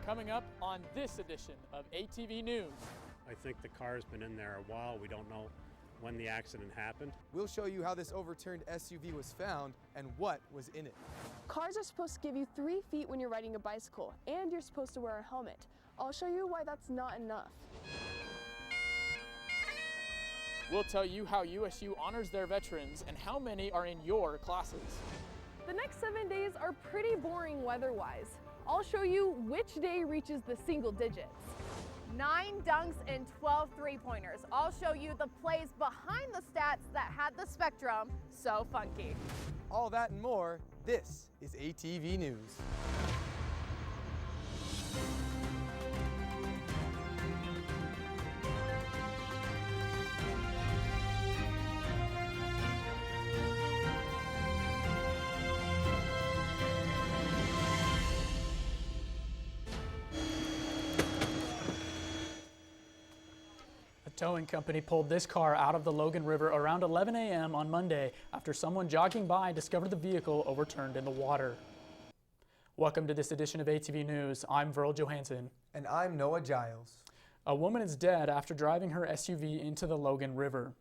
Coming up on this edition of ATV News. I think the car's been in there a while. We don't know when the accident happened. We'll show you how this overturned SUV was found and what was in it. Cars are supposed to give you 3 feet when you're riding a bicycle, and you're supposed to wear a helmet. I'll show you why that's not enough. We'll tell you how USU honors their veterans and how many are in your classes. The next 7 days are pretty boring weather-wise. I'll show you which day reaches the single digits. 9 dunks and 12 three-pointers. I'll show you the plays behind the stats that had the spectrum so funky. All that and more, this is ATV News. A towing company pulled this car out of the Logan River around 11 a.m. on Monday after someone jogging by discovered the vehicle overturned in the water. Welcome to this edition of ATV News. I'm Verl Johansson. And I'm Noah Giles. A woman is dead after driving her SUV into the Logan River.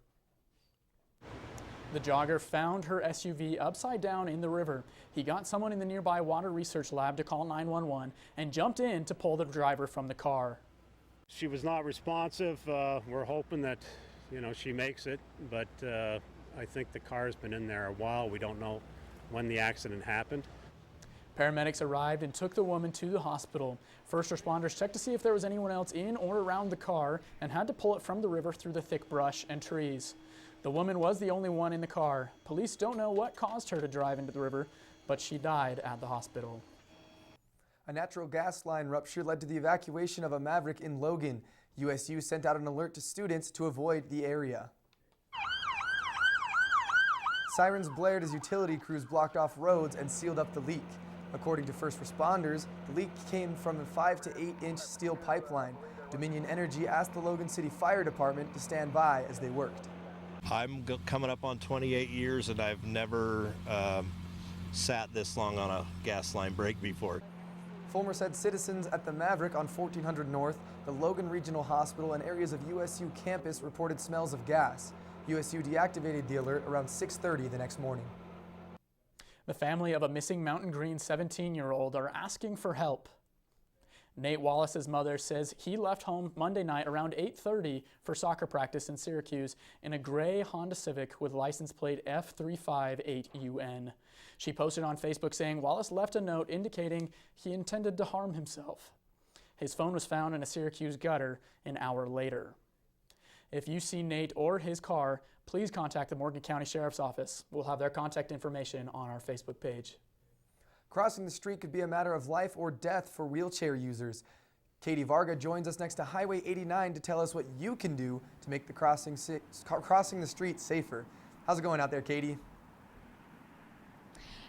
The jogger found her SUV upside down in the river. He got someone in the nearby water research lab to call 911 and jumped in to pull the driver from the car. She was not responsive. We're hoping that, she makes it, but I think the car's been in there a while. We don't know when the accident happened. Paramedics arrived and took the woman to the hospital. First responders checked to see if there was anyone else in or around the car and had to pull it from the river through the thick brush and trees. The woman was the only one in the car. Police don't know what caused her to drive into the river, but she died at the hospital. A natural gas line rupture led to the evacuation of a Maverick in Logan. USU sent out an alert to students to avoid the area. Sirens blared as utility crews blocked off roads and sealed up the leak. According to first responders, the leak came from a 5 to 8 inch steel pipeline. Dominion Energy asked the Logan City Fire Department to stand by as they worked. I'm coming up on 28 years and I've never sat this long on a gas line break before. Fulmer said citizens at the Maverick on 1400 North, the Logan Regional Hospital, and areas of USU campus reported smells of gas. USU deactivated the alert around 6:30 the next morning. The family of a missing Mountain Green 17-year-old are asking for help. Nate Wallace's mother says he left home Monday night around 8:30 for soccer practice in Syracuse in a gray Honda Civic with license plate F358UN. She posted on Facebook saying Wallace left a note indicating he intended to harm himself. His phone was found in a Syracuse gutter an hour later. If you see Nate or his car, please contact the Morgan County Sheriff's Office. We'll have their contact information on our Facebook page. Crossing the street could be a matter of life or death for wheelchair users. Katie Varga joins us next to Highway 89 to tell us what you can do to make the crossing the street safer. How's it going out there, Katie?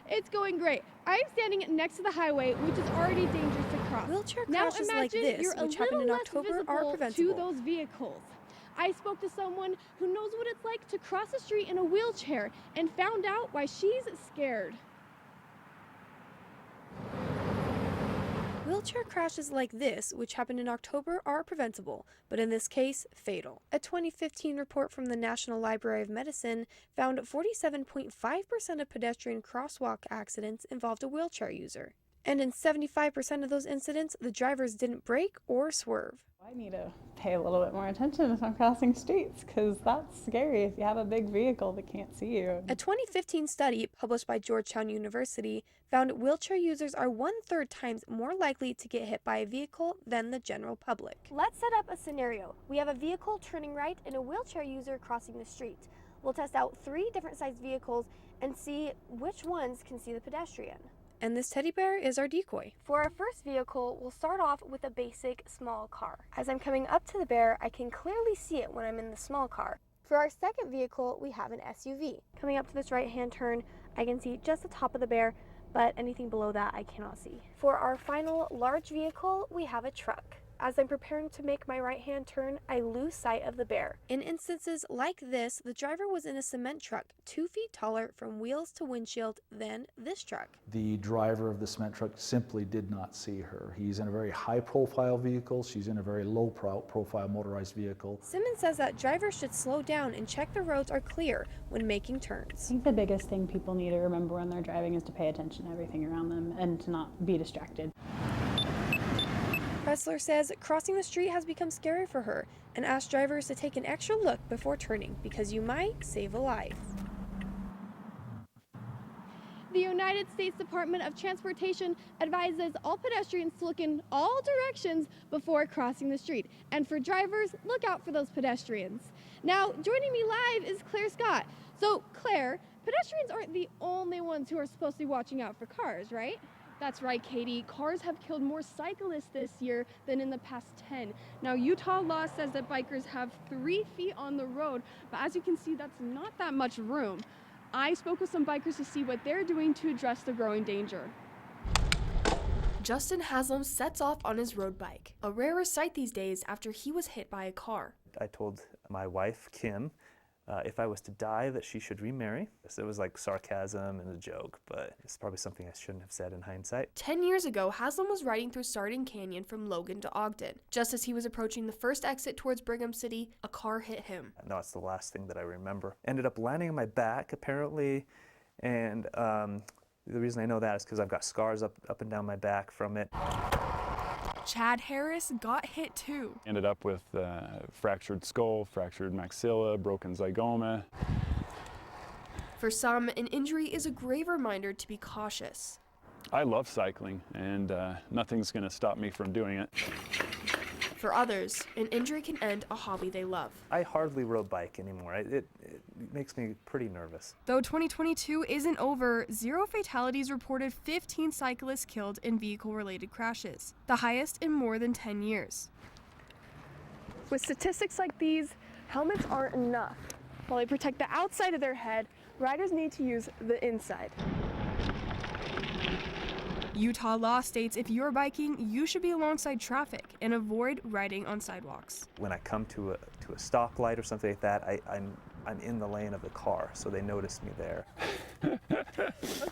It's going great. I'm standing next to the highway, which is already dangerous to cross. Wheelchair crashes like this, which happened in October, are preventable. To those vehicles. I spoke to someone who knows what it's like to cross the street in a wheelchair and found out why she's scared. Wheelchair crashes like this, which happened in October, are preventable, but in this case, fatal. A 2015 report from the National Library of Medicine found 47.5% of pedestrian crosswalk accidents involved a wheelchair user. And in 75% of those incidents, the drivers didn't brake or swerve. I need to pay a little bit more attention if I'm crossing streets, because that's scary if you have a big vehicle that can't see you. A 2015 study published by Georgetown University found wheelchair users are 1/3 times more likely to get hit by a vehicle than the general public. Let's set up a scenario. We have a vehicle turning right and a wheelchair user crossing the street. We'll test out 3 different sized vehicles and see which ones can see the pedestrian. And this teddy bear is our decoy. For our first vehicle, we'll start off with a basic small car. As I'm coming up to the bear, I can clearly see it when I'm in the small car. For our second vehicle, we have an SUV. Coming up to this right-hand turn, I can see just the top of the bear, but anything below that I cannot see. For our final large vehicle, we have a truck. As I'm preparing to make my right-hand turn, I lose sight of the bear. In instances like this, the driver was in a cement truck 2 feet taller from wheels to windshield than this truck. The driver of the cement truck simply did not see her. He's in a very high-profile vehicle. She's in a very low-profile motorized vehicle. Simmons says that drivers should slow down and check the roads are clear when making turns. I think the biggest thing people need to remember when they're driving is to pay attention to everything around them and to not be distracted. Pressler says crossing the street has become scary for her and asks drivers to take an extra look before turning because you might save a life. The United States Department of Transportation advises all pedestrians to look in all directions before crossing the street. And for drivers, look out for those pedestrians. Now, joining me live is Claire Scott. So, Claire, pedestrians aren't the only ones who are supposed to be watching out for cars, right? That's right, Katie. Cars have killed more cyclists this year than in the past 10. Now, Utah law says that bikers have 3 feet on the road, but as you can see, that's not that much room. I spoke with some bikers to see what they're doing to address the growing danger. Justin Haslam sets off on his road bike, a rarer sight these days after he was hit by a car. I told my wife, Kim, if I was to die, that she should remarry. So it was like sarcasm and a joke, but it's probably something I shouldn't have said in hindsight. 10 years ago, Haslam was riding through Sardin Canyon from Logan to Ogden. Just as he was approaching the first exit towards Brigham City, a car hit him. No, it's the last thing that I remember. Ended up landing on my back, apparently, and the reason I know that is because I've got scars up and down my back from it. Chad Harris got hit too. Ended up with fractured skull, fractured maxilla, broken zygoma. For some, an injury is a grave reminder to be cautious. I love cycling, and nothing's going to stop me from doing it. For others, an injury can end a hobby they love. I hardly road bike anymore. It makes me pretty nervous. Though 2022 isn't over, 0 fatalities reported, 15 cyclists killed in vehicle-related crashes, the highest in more than 10 years. With statistics like these, helmets aren't enough. While they protect the outside of their head, riders need to use the inside. Utah law states if you're biking, you should be alongside traffic and avoid riding on sidewalks. When I come to a stoplight or something like that, I'm in the lane of the car, so they notice me there.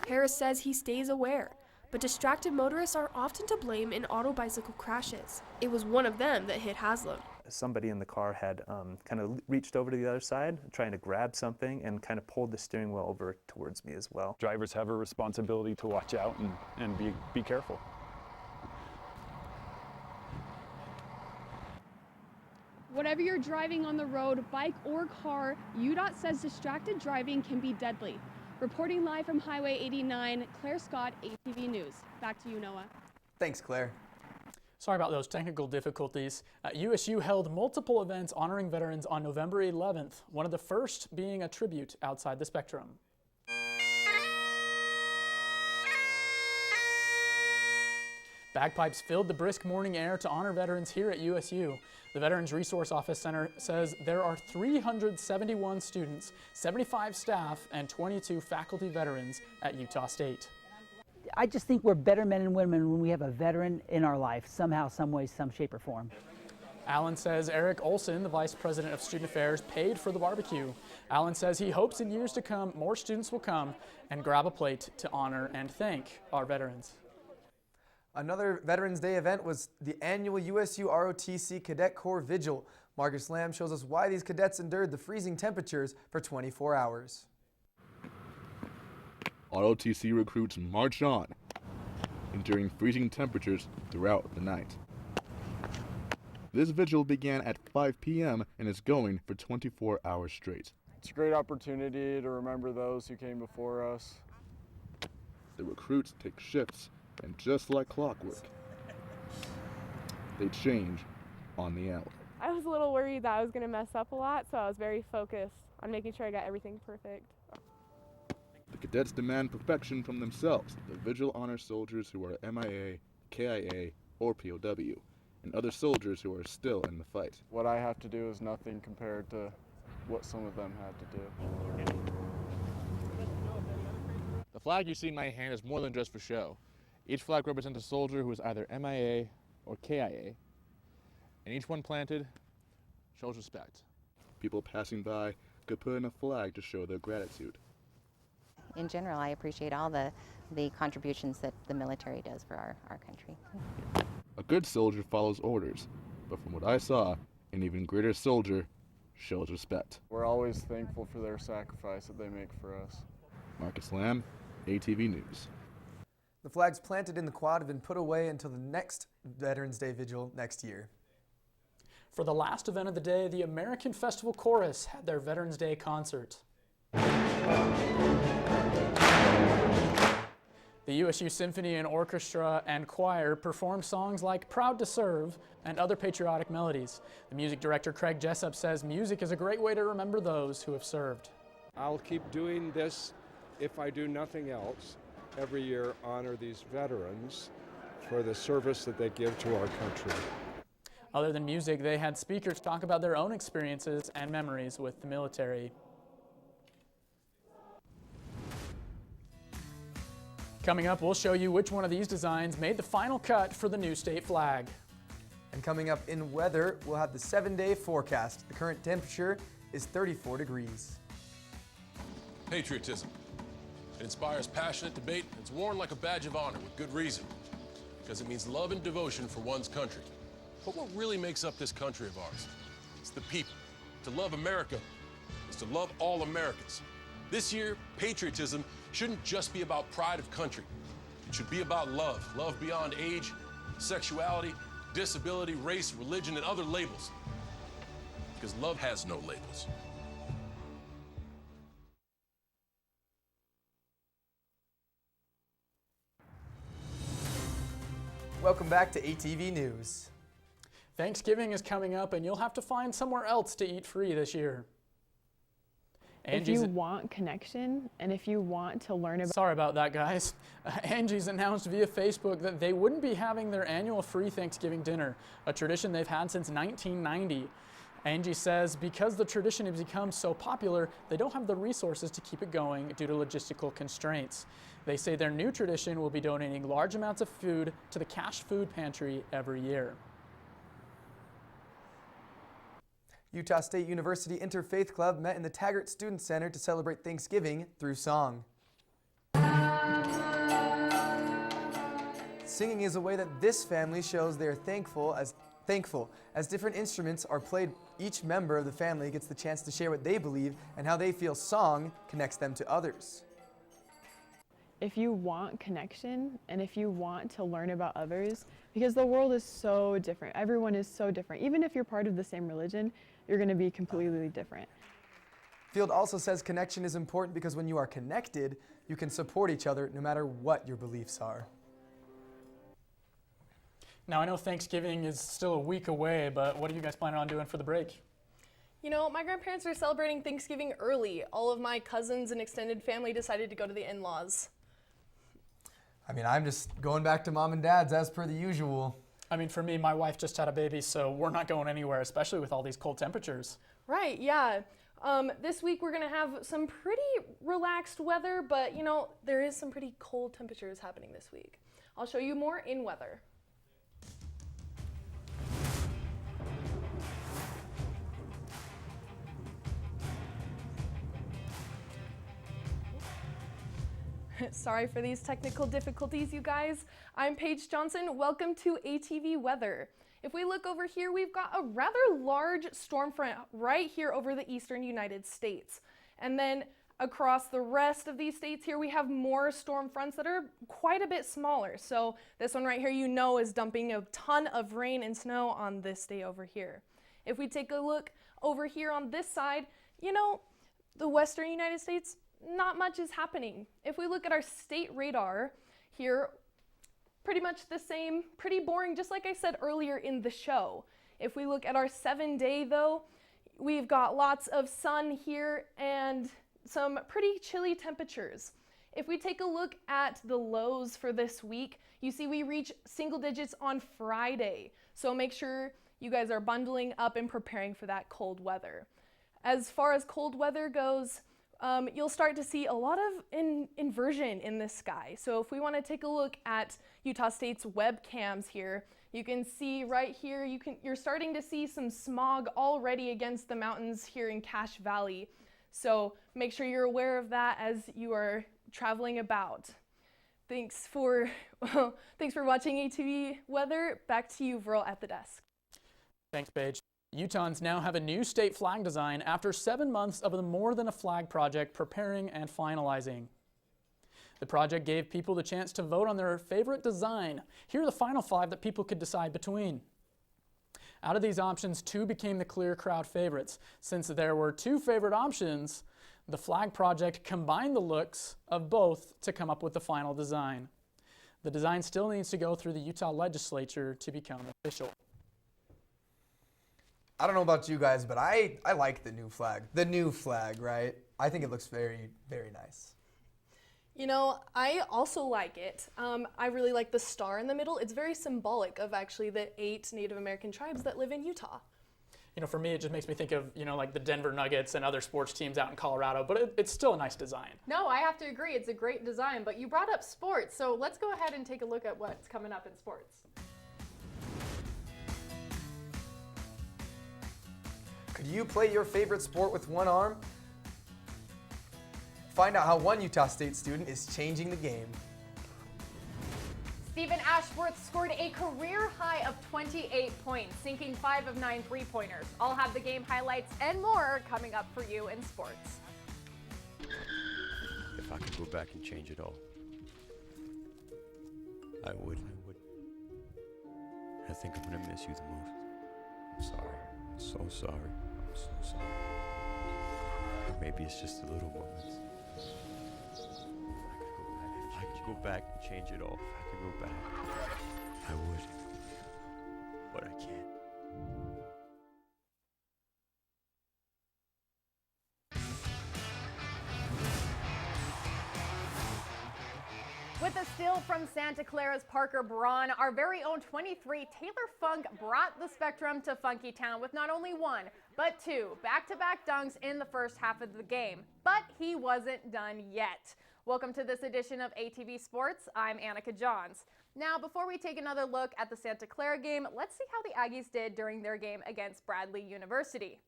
Harris says he stays aware, but distracted motorists are often to blame in auto bicycle crashes. It was one of them that hit Haslam. Somebody in the car had kind of reached over to the other side, trying to grab something, and kind of pulled the steering wheel over towards me as well. Drivers have a responsibility to watch out and be careful. Whatever you're driving on the road, bike or car, UDOT says distracted driving can be deadly. Reporting live from Highway 89, Claire Scott, ATV News. Back to you, Noah. Thanks, Claire. Sorry about those technical difficulties. USU held multiple events honoring veterans on November 11th, one of the first being a tribute outside the Spectrum. Bagpipes filled the brisk morning air to honor veterans here at USU. The Veterans Resource Office Center says there are 371 students, 75 staff, and 22 faculty veterans at Utah State. I just think we're better men and women when we have a veteran in our life, somehow, some way, some shape or form. Allen says Eric Olson, the Vice President of Student Affairs, paid for the barbecue. Allen says he hopes in years to come more students will come and grab a plate to honor and thank our veterans. Another Veterans Day event was the annual USU ROTC Cadet Corps Vigil. Marcus Lamb shows us why these cadets endured the freezing temperatures for 24 hours. ROTC recruits marched on, enduring freezing temperatures throughout the night. This vigil began at 5 p.m. and is going for 24 hours straight. It's a great opportunity to remember those who came before us. The recruits take shifts, and just like clockwork, they change on the hour. I was a little worried that I was going to mess up a lot, so I was very focused on making sure I got everything perfect. The cadets demand perfection from themselves. The vigil honors soldiers who are MIA, KIA, or POW, and other soldiers who are still in the fight. What I have to do is nothing compared to what some of them had to do. The flag you see in my hand is more than just for show. Each flag represents a soldier who is either MIA or KIA. and each one planted shows respect. People passing by could put in a flag to show their gratitude. In general, I appreciate all the contributions that the military does for our country. A good soldier follows orders, but from what I saw, an even greater soldier shows respect. We're always thankful for their sacrifice that they make for us. Marcus Lamb, ATV News. The flags planted in the quad have been put away until the next Veterans Day Vigil next year. For the last event of the day, the American Festival Chorus had their Veterans Day concert. The USU Symphony and Orchestra and Choir performed songs like Proud to Serve and other patriotic melodies. The music director Craig Jessup says music is a great way to remember those who have served. I'll keep doing this if I do nothing else. Every year honor these veterans for the service that they give to our country. Other than music, they had speakers talk about their own experiences and memories with the military. Coming up, we'll show you which one of these designs made the final cut for the new state flag. And coming up in weather, we'll have the 7-day forecast. The current temperature is 34 degrees. Patriotism. It inspires passionate debate and it's worn like a badge of honor with good reason, because it means love and devotion for one's country. But what really makes up this country of ours? It's the people. To love America is to love all Americans. This year, patriotism shouldn't just be about pride of country. It should be about love. Love beyond age, sexuality, disability, race, religion, and other labels. Because love has no labels. Welcome back to ATV News. Thanksgiving is coming up and you'll have to find somewhere else to eat free this year. If you want connection and if you want to learn about... Sorry about that, guys. Angie's announced via Facebook that they wouldn't be having their annual free Thanksgiving dinner, a tradition they've had since 1990. Angie says because the tradition has become so popular, they don't have the resources to keep it going due to logistical constraints. They say their new tradition will be donating large amounts of food to the Cash Food Pantry every year. Utah State University Interfaith Club met in the Taggart Student Center to celebrate Thanksgiving through song. Singing is a way that this family shows they are thankful as different instruments are played. Each member of the family gets the chance to share what they believe and how they feel song connects them to others. If you want connection and if you want to learn about others, because the world is so different, everyone is so different. Even if you're part of the same religion, you're going to be completely different. Field also says connection is important because when you are connected, you can support each other no matter what your beliefs are. Now, I know Thanksgiving is still a week away, but what are you guys planning on doing for the break? You know, my grandparents are celebrating Thanksgiving early. All of my cousins and extended family decided to go to the in-laws. I mean, I'm just going back to mom and dad's as per the usual. I mean, for me, my wife just had a baby, so we're not going anywhere, especially with all these cold temperatures. Right, yeah. This week we're gonna have some pretty relaxed weather, but you know, there is some pretty cold temperatures happening this week. I'll show you more in weather. Sorry for these technical difficulties, you guys. I'm Paige Johnson. Welcome to ATV Weather. If we look over here, we've got a rather large storm front right here over the eastern United States. And then across the rest of these states here, we have more storm fronts that are quite a bit smaller. So this one right here, you know, is dumping a ton of rain and snow on this day over here. If we take a look over here on this side, you know, the western United States, not much is happening. If we look at our state radar here, pretty much the same, pretty boring, just like I said earlier in the show. If we look at our 7-day though, we've got lots of sun here and some pretty chilly temperatures. If we take a look at the lows for this week, you see we reach single digits on Friday. So make sure you guys are bundling up and preparing for that cold weather. As far as cold weather goes, you'll start to see a lot of inversion in the sky. So if we want to take a look at Utah State's webcams here, you can see right here, you're starting to see some smog already against the mountains here in Cache Valley. So make sure you're aware of that as you are traveling about. Thanks for watching ATV Weather. Back to you, Verl, at the desk. Thanks, Paige. Utahns now have a new state flag design after 7 months of the More Than a Flag project preparing and finalizing. The project gave people the chance to vote on their favorite design. Here are the final 5 that people could decide between. Out of these options, 2 became the clear crowd favorites. Since there were 2 favorite options, the flag project combined the looks of both to come up with the final design. The design still needs to go through the Utah legislature to become official. I don't know about you guys, but I like the new flag. The new flag, right? I think it looks very, very nice. You know, I also like it. I really like the star in the middle. It's very symbolic of actually the 8 Native American tribes that live in Utah. You know, for me, it just makes me think of, like the Denver Nuggets and other sports teams out in Colorado, but it's still a nice design. No, I have to agree. It's a great design, but you brought up sports, so let's go ahead and take a look at what's coming up in sports. Could you play your favorite sport with one arm? Find out how one Utah State student is changing the game. Stephen Ashworth scored a career high of 28 points, sinking 5 of 9 three-pointers. I'll have the game highlights and more coming up for you in sports. If I could go back and change it all, I would. I think I'm gonna miss you the most. I'm sorry. I'm so sorry. I'm so sorry. Or maybe it's just the little moments. If I could go back and change it all, if I could go back, I would. But I can't. With a steal from Santa Clara's Parker Braun, our very own 23 Taylor Funk brought the Spectrum to Funky Town with not only 1, but 2 back-to-back dunks in the first half of the game. But he wasn't done yet. Welcome to this edition of ATV Sports. I'm Annika Johns. Now, before we take another look at the Santa Clara game, let's see how the Aggies did during their game against Bradley University.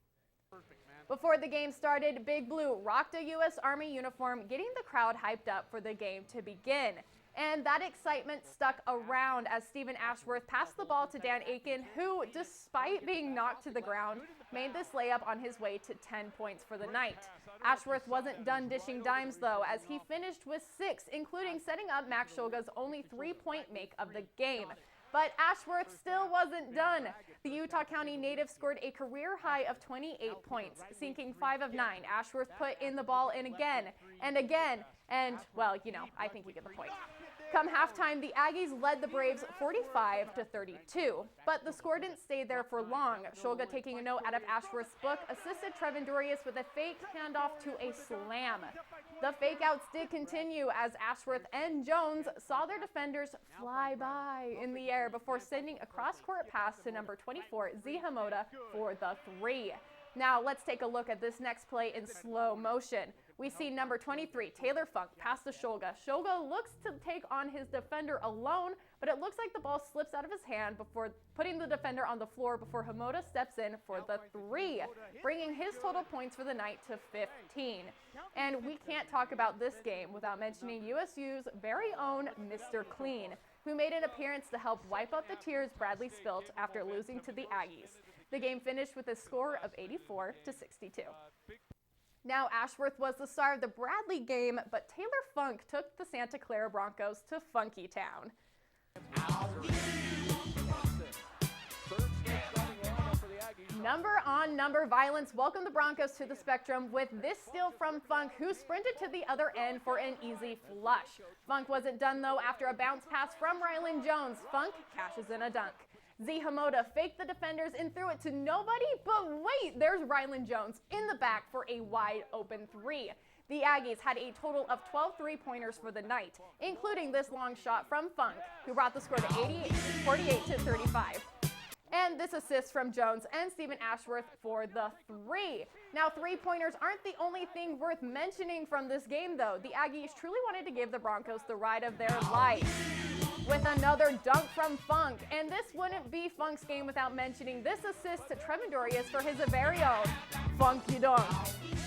Before the game started, Big Blue rocked a U.S. Army uniform, getting the crowd hyped up for the game to begin. And that excitement stuck around as Stephen Ashworth passed the ball to Dan Aiken, who, despite being knocked to the ground, made this layup on his way to 10 points for the night. Ashworth wasn't done dishing dimes, though, as he finished with 6, including setting up Max Shulga's only 3-point make of the game. But Ashworth still wasn't done. The Utah County native scored a career high of 28 points, sinking 5 of 9. Ashworth put in the ball in again and again, and, well, I think you get the point. Come halftime, the Aggies led the Braves 45-32, but the score didn't stay there for long. Shulga, taking a note out of Ashworth's book, assisted Trevin Durius with a fake handoff to a slam. The fake-outs did continue as Ashworth and Jones saw their defenders fly by in the air before sending a cross-court pass to number 24, Z Hamoda, for the 3. Now let's take a look at this next play in slow motion. We see number 23, Taylor Funk, pass to Shulga. Shulga looks to take on his defender alone, but it looks like the ball slips out of his hand before putting the defender on the floor before Hamoda steps in for the 3, bringing his total points for the night to 15. And we can't talk about this game without mentioning USU's very own Mr. Clean, who made an appearance to help wipe up the tears Bradley spilt after losing to the Aggies. The game finished with a score of 84-62. Now, Ashworth was the star of the Bradley game, but Taylor Funk took the Santa Clara Broncos to Funky Town. Number-on-number violence welcomed the Broncos to the Spectrum with this steal from Funk, who sprinted to the other end for an easy flush. Funk wasn't done, though, after a bounce pass from Rylan Jones. Funk cashes in a dunk. Z Hamoda faked the defenders and threw it to nobody, but wait, there's Rylan Jones in the back for a wide open 3. The Aggies had a total of 12 three-pointers for the night, including this long shot from Funk, who brought the score to 48-35. And And this assist from Jones and Stephen Ashworth for the 3. Now, three-pointers aren't the only thing worth mentioning from this game, though. The Aggies truly wanted to give the Broncos the ride of their life with another dunk from Funk. And this wouldn't be Funk's game without mentioning this assist to Trevin Dorius for his very own funky dunk.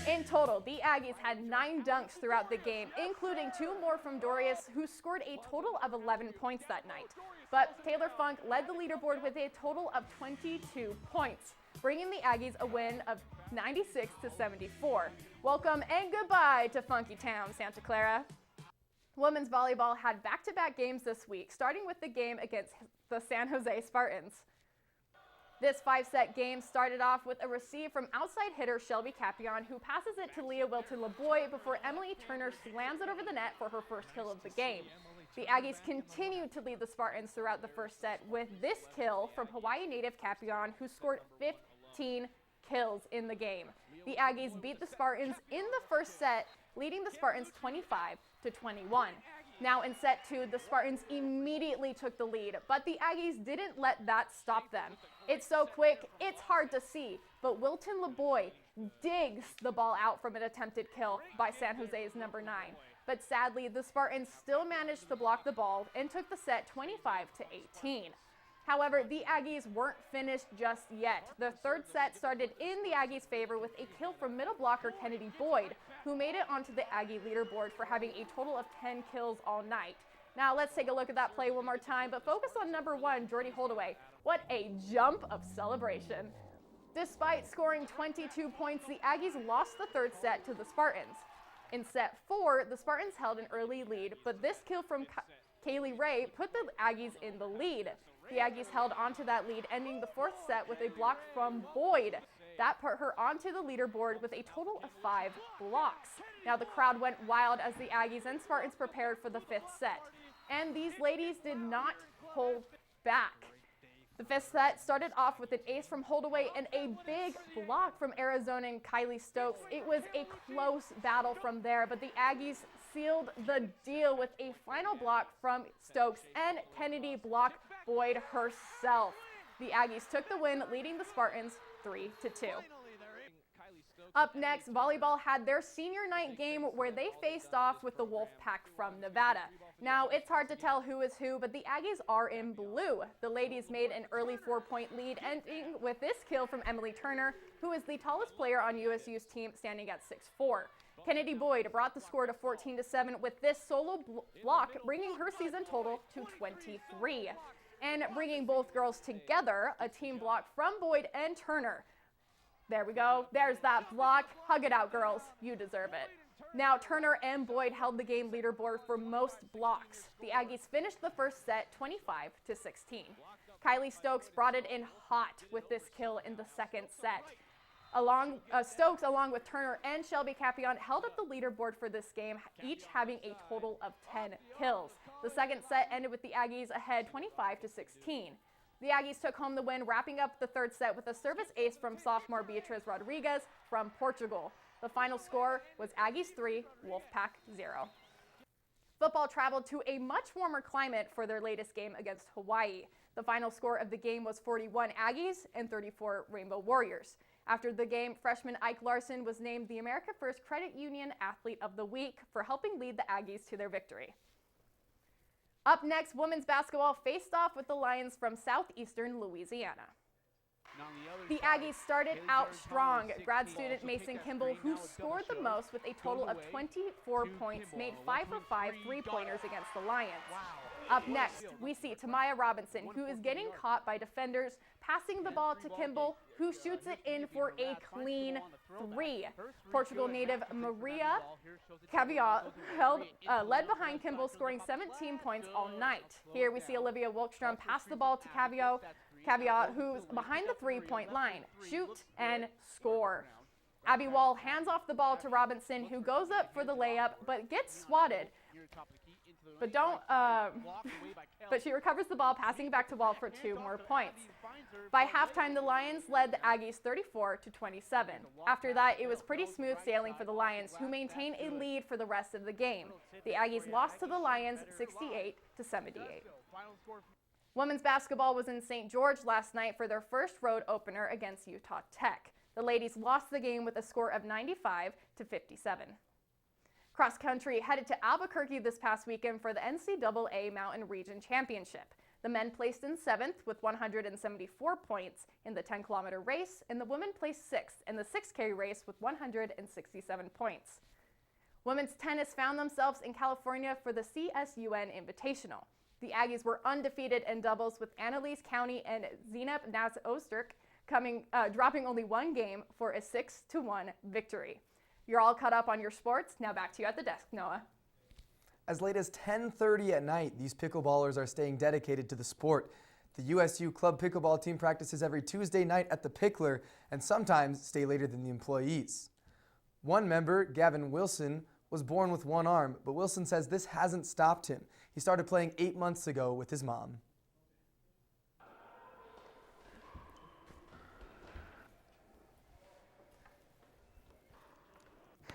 In total, the Aggies had 9 dunks throughout the game, including 2 more from Dorius, who scored a total of 11 points that night. But Taylor Funk led the leaderboard with a total of 22 points, bringing the Aggies a win of 96-74. Welcome and goodbye to Funky Town, Santa Clara. Women's volleyball had back-to-back games this week, starting with the game against the San Jose Spartans. This 5-set game started off with a receive from outside hitter Shelby Capion, who passes it to Leah Wilton-LeBoy before Emily Turner slams it over the net for her first kill of the game. The Aggies continued to lead the Spartans throughout the first set with this kill from Hawaii native Capion, who scored 15 kills in the game. The Aggies beat the Spartans in the first set, leading the Spartans 25-21. Now in set 2, the Spartans immediately took the lead, but the Aggies didn't let that stop them. It's so quick, it's hard to see, but Wilton LeBoy digs the ball out from an attempted kill by San Jose's number 9. But sadly, the Spartans still managed to block the ball and took the set 25-18. However, the Aggies weren't finished just yet. The third set started in the Aggies' favor with a kill from middle blocker Kennedy Boyd, who made it onto the Aggie leaderboard for having a total of 10 kills all night. Now let's take a look at that play one more time, but focus on number 1, Jordy Holdaway. What a jump of celebration. Despite scoring 22 points, the Aggies lost the third set to the Spartans. In set 4, the Spartans held an early lead, but this kill from Kaylee Ray put the Aggies in the lead. The Aggies held onto that lead, ending the fourth set with a block from Boyd. That put her onto the leaderboard with a total of 5 blocks. Now the crowd went wild as the Aggies and Spartans prepared for the 5th set. And these ladies did not hold back. The 5th set started off with an ace from Holdaway and a big block from Arizonan Kylie Stokes. It was a close battle from there, but the Aggies sealed the deal with a final block from Stokes, and Kennedy blocked Boyd herself. The Aggies took the win, leading the Spartans 3-2. Up next, volleyball had their senior night game where they faced off with the Wolfpack from Nevada. Now, it's hard to tell who is who, but the Aggies are in blue. The ladies made an early 4-point lead, ending with this kill from Emily Turner, who is the tallest player on USU's team, standing at 6'4". Kennedy Boyd brought the score to 14-7 with this solo block, bringing her season total to 23. And bringing both girls together, a team block from Boyd and Turner. There we go. There's that block. Hug it out, girls. You deserve it. Now, Turner and Boyd held the game leaderboard for most blocks. The Aggies finished the first set 25-16. Kylie Stokes brought it in hot with this kill in the second set. Stokes, along with Turner and Shelby Capion, held up the leaderboard for this game, each having a total of 10 kills. The second set ended with the Aggies ahead 25-16. The Aggies took home the win, wrapping up the third set with a service ace from sophomore Beatriz Rodriguez from Portugal. The final score was Aggies 3, Wolfpack 0. Football traveled to a much warmer climate for their latest game against Hawaii. The final score of the game was 41 Aggies and 34 Rainbow Warriors. After the game, freshman Ike Larson was named the America First Credit Union Athlete of the Week for helping lead the Aggies to their victory. Up next, women's basketball faced off with the Lions from southeastern Louisiana. The Aggies started out strong. Grad student Mason Kimball, who scored the most with a total of 24 points, made 5 for 5 three-pointers against the Lions. Up next, we see Tamaya Robinson, who is getting caught by defenders, passing the ball to Kimball, who shoots it in for a clean 3. Portugal native Maria Caviar led behind Kimball, scoring 17 points all night. Here we see Olivia Wilkstrom pass the ball to Caviar, who's behind the 3-point line. Shoot and score. Abby Wall hands off the ball to Robinson, who goes up for the layup, but gets swatted. But she recovers the ball, passing it back to Wall for 2 more points. By halftime, the Lions led the Aggies 34-27. After that, it was pretty smooth sailing for the Lions, who maintained a lead for the rest of the game. The Aggies lost to the Lions 68-78. Women's basketball was in St. George last night for their first road opener against Utah Tech. The ladies lost the game with a score of 95-57. Cross country headed to Albuquerque this past weekend for the NCAA Mountain Region Championship. The men placed in 7th with 174 points in the 10-kilometer race, and the women placed 6th in the 6K race with 167 points. Women's tennis found themselves in California for the CSUN Invitational. The Aggies were undefeated in doubles with Annalise County and Zeynep Naz-Osterk dropping only one game for a 6-1 victory. You're all caught up on your sports. Now back to you at the desk, Noah. As late as 10:30 at night, these pickleballers are staying dedicated to the sport. The USU club pickleball team practices every Tuesday night at the Pickler and sometimes stay later than the employees. One member, Gavin Wilson, was born with one arm, but Wilson says this hasn't stopped him. He started playing 8 months ago with his mom.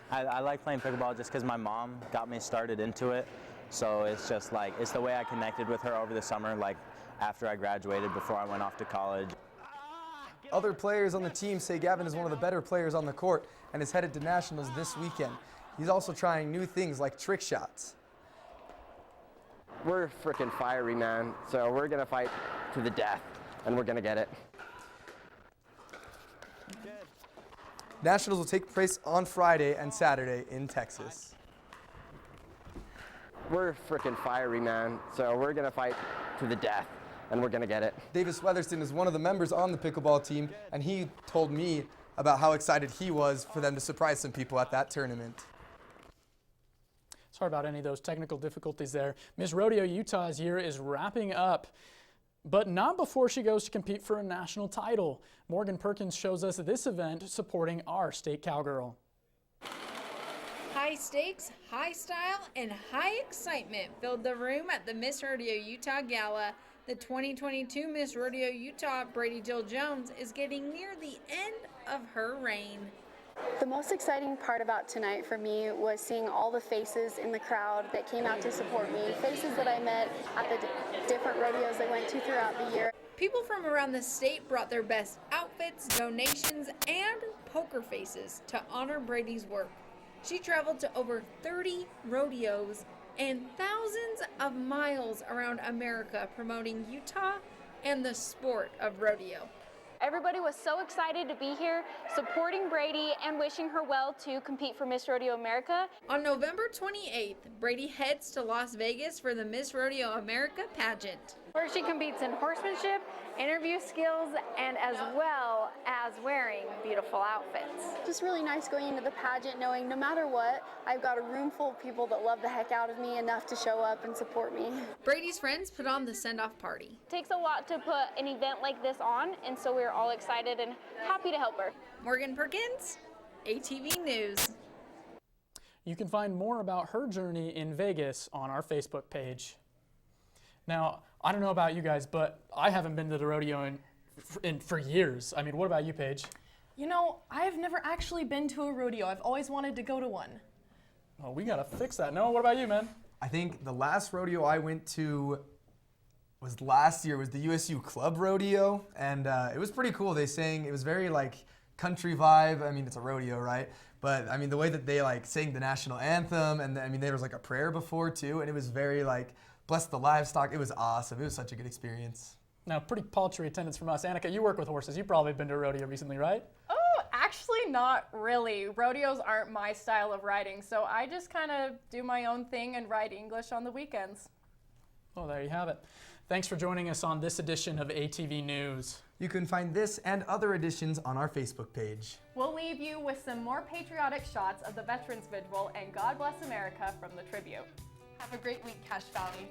I like playing pickleball just because my mom got me started into it. So it's just like, it's the way I connected with her over the summer, like after I graduated, before I went off to college. Other players on the team say Gavin is one of the better players on the court and is headed to nationals this weekend. He's also trying new things like trick shots. We're freaking fiery, man. So we're going to fight to the death, and we're going to get it. Nationals will take place on Friday and Saturday in Texas. We're freaking fiery, man. So we're going to fight to the death, and we're going to get it. Davis Weatherston is one of the members on the pickleball team, and he told me about how excited he was for them to surprise some people at that tournament. Sorry about any of those technical difficulties there. Miss Rodeo Utah's year is wrapping up, but not before she goes to compete for a national title. Morgan Perkins shows us this event supporting our state cowgirl. High stakes, high style, and high excitement filled the room at the Miss Rodeo Utah Gala. The 2022 Miss Rodeo Utah, Brady Jill Jones, is getting near the end of her reign. The most exciting part about tonight for me was seeing all the faces in the crowd that came out to support me, faces that I met at the different rodeos I went to throughout the year. People from around the state brought their best outfits, donations, and poker faces to honor Brady's work. She traveled to over 30 rodeos and thousands of miles around America promoting Utah and the sport of rodeo. Everybody was so excited to be here, supporting Brady and wishing her well to compete for Miss Rodeo America. On November 28th, Brady heads to Las Vegas for the Miss Rodeo America pageant, where she competes in horsemanship, interview skills, and as well as wearing beautiful outfits. Just really nice going into the pageant knowing no matter what, I've got a room full of people that love the heck out of me enough to show up and support me. Brady's friends put on the send-off party. It takes a lot to put an event like this on, and so we're all excited and happy to help her. Morgan Perkins, ATV News. You can find more about her journey in Vegas on our Facebook page. Now, I don't know about you guys, but I haven't been to the rodeo for years. I mean, what about you, Paige? You know, I've never actually been to a rodeo. I've always wanted to go to one. Oh, we gotta fix that. Noah, what about you, man? I think the last rodeo I went to was last year, was the USU Club Rodeo, and it was pretty cool. They sang, it was very like country vibe. I mean, it's a rodeo, right? But I mean, the way that they like sang the national anthem, and I mean, there was like a prayer before too, and it was very like, bless the livestock. It was awesome. It was such a good experience. Now, pretty paltry attendance from us. Annika, you work with horses. You've probably been to a rodeo recently, right? Oh, actually not really. Rodeos aren't my style of riding, so I just kind of do my own thing and ride English on the weekends. Well, there you have it. Thanks for joining us on this edition of ATV News. You can find this and other editions on our Facebook page. We'll leave you with some more patriotic shots of the Veterans Vigil and God Bless America from the Tribute. Have a great week, Cache Valley.